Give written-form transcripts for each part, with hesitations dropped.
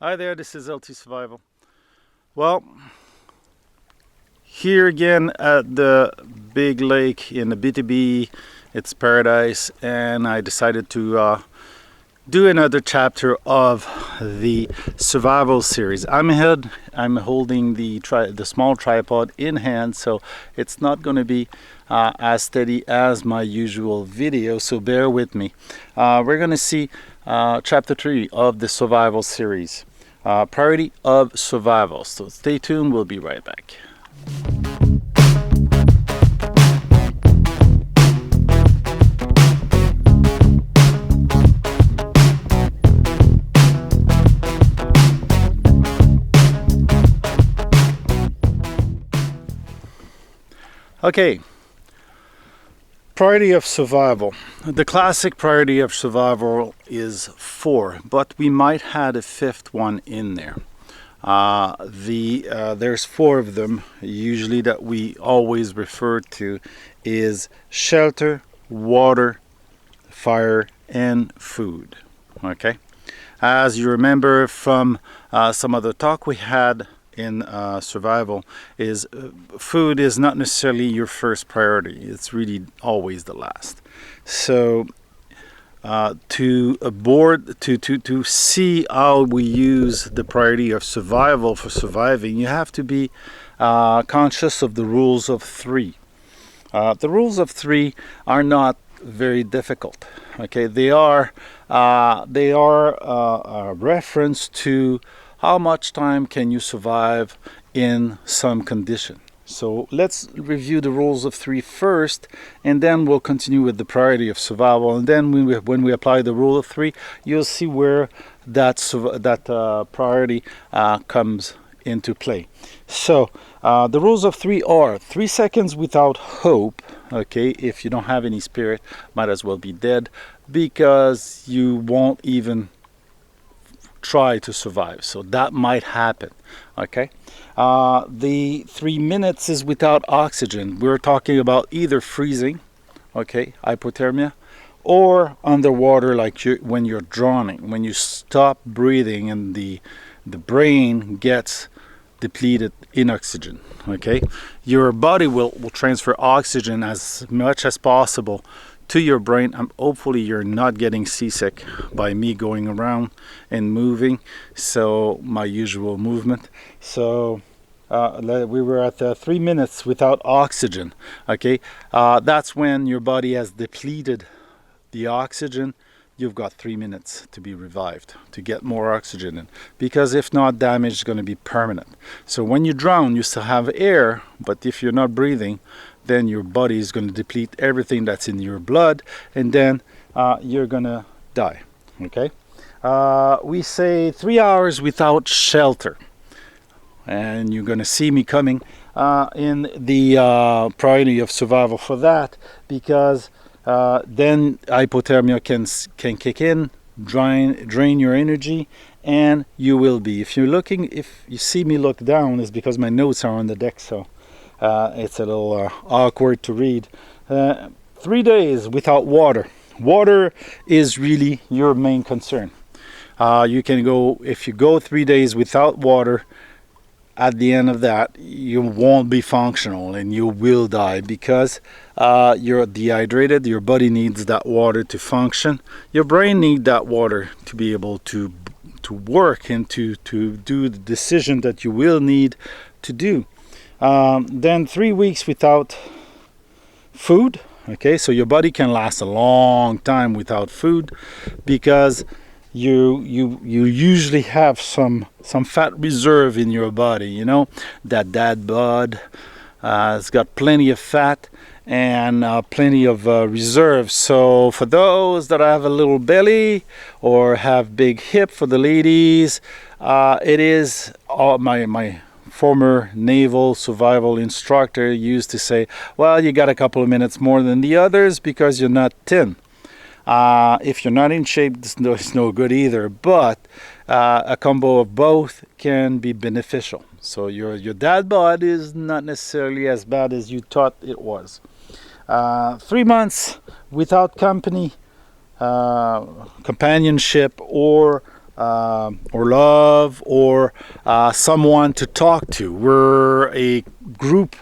Hi there, this is LT Survival. Well, here again at the big lake in the BTB, it's paradise, and I decided to do another chapter of the survival series. I'm holding the small tripod in hand, so it's not going to be as steady as my usual video, so bear with me. We're going to see chapter 3 of the survival series, priority of survival. So stay tuned, we'll be right back. Okay, priority of survival. The classic priority of survival is 4, but we might add a 5th one in there. There's 4 of them usually that we always refer to is shelter, water, fire, and food. Okay, as you remember from some other talk we had in survival, is food is not necessarily your first priority. It's really always the last. So to see how we use the priority of survival for surviving, you have to be conscious of the rules of 3. The rules of 3 are not very difficult. Okay, they are a reference to how much time can you survive in some condition. So let's review the rules of 3 first, and then we'll continue with the priority of survival. And then when we apply the rule of 3, you'll see where that priority comes into play. So the rules of 3 are 3 seconds without hope. Okay, if you don't have any spirit, might as well be dead, because you won't even try to survive, so that might happen. Okay, the 3 minutes is without oxygen. We're talking about either freezing, okay, hypothermia, or underwater, like when you're drowning, when you stop breathing and the brain gets depleted in oxygen. Okay, your body will transfer oxygen as much as possible to your brain. Hopefully you're not getting seasick by me going around and moving, so my usual movement. So we were at 3 minutes without oxygen. Okay, that's when your body has depleted the oxygen. You've got 3 minutes to be revived, to get more oxygen in, because if not, damage is going to be permanent. So when you drown, you still have air, but if you're not breathing, then your body is going to deplete everything that's in your blood, and then you're going to die. Okay, we say 3 hours without shelter, and you're going to see me coming in the priority of survival for that, because then hypothermia can kick in, drain your energy, and you will be, if you see me look down, is because my notes are on the deck, so it's a little awkward to read. 3 days without water. Water is really your main concern. If you go 3 days without water, at the end of that you won't be functional and you will die, because you're dehydrated. Your body needs that water to function. Your brain needs that water to be able to work and to do the decision that you will need to do. Then 3 weeks without food. Okay, so your body can last a long time without food, because you usually have some fat reserve in your body. You know, that dad bod has got plenty of fat and plenty of reserve. So for those that have a little belly or have big hip, for the ladies, it is my former naval survival instructor used to say, well, you got a couple of minutes more than the others because you're not thin. If you're not in shape, it's no good either, but a combo of both can be beneficial. So your dad bod is not necessarily as bad as you thought it was. 3 months without company, companionship, or or love, or someone to talk to. We're a group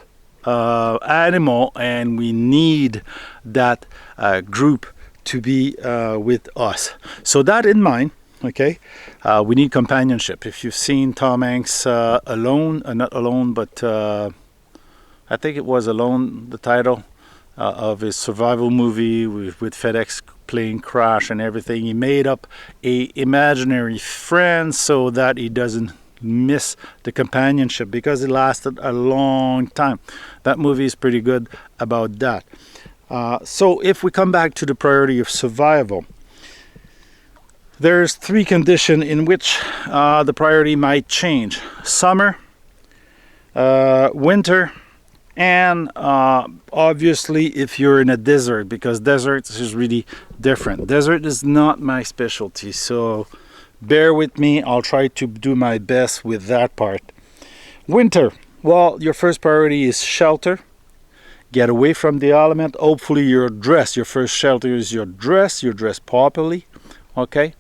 animal, and we need that group to be with us. So that in mind, okay, we need companionship. If you've seen Tom Hanks Alone, not Alone, but I think it was Alone, the title of his survival movie with FedEx plane crash and everything, he made up a imaginary friend so that he doesn't miss the companionship, because it lasted a long time. That movie is pretty good about that. So if we come back to the priority of survival, there's three conditions in which the priority might change: summer, winter, and obviously if you're in a desert, because desert is really different. Desert is not my specialty, so bear with me. I'll try to do my best with that part. Winter, well, your first priority is shelter. Get away from the element. Hopefully you're dressed. Your first shelter is your dress. You're dressed properly, okay?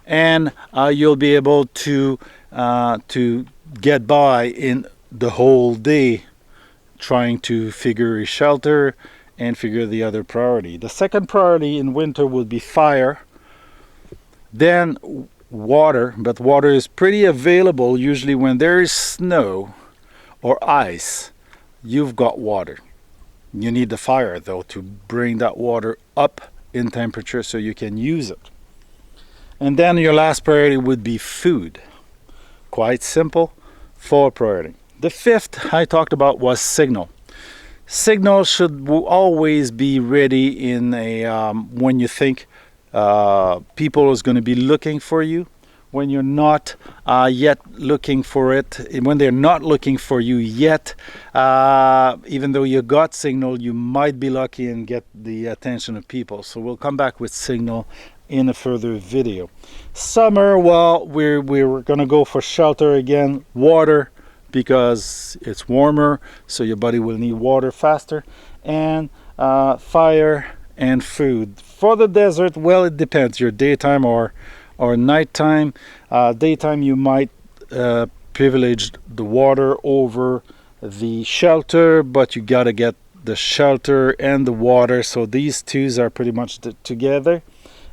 And you'll be able to get by in the whole day, trying to figure a shelter and figure the other priority. The second priority in winter would be fire. Then water, but water is pretty available. Usually when there is snow or ice, you've got water. You need the fire though to bring that water up in temperature so you can use it. And then your last priority would be food. Quite simple, fourth priority. The fifth I talked about was signal. Signal should always be ready in a when you think people is going to be looking for you, when you're not yet looking for it, when they're not looking for you yet, even though you got signal, you might be lucky and get the attention of people. So we'll come back with signal in a further video. Summer, well, we're going to go for shelter again, water, because it's warmer, so your body will need water faster, and fire and food. For the desert, well, it depends. Your daytime or nighttime. Daytime you might privilege the water over the shelter, but you gotta get the shelter and the water, so these two are pretty much together.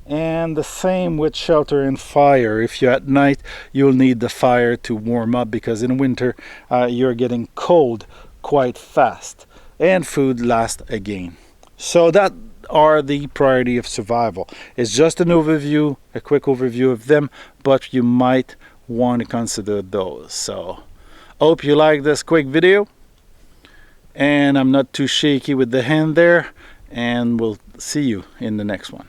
And the same with shelter and fire. If you're at night, you'll need the fire to warm up, because in winter you're getting cold quite fast. And food last again. So that are the priority of survival. It's just an overview, a quick overview of them, but you might want to consider those. So hope you like this quick video, and I'm not too shaky with the hand there, and we'll see you in the next one.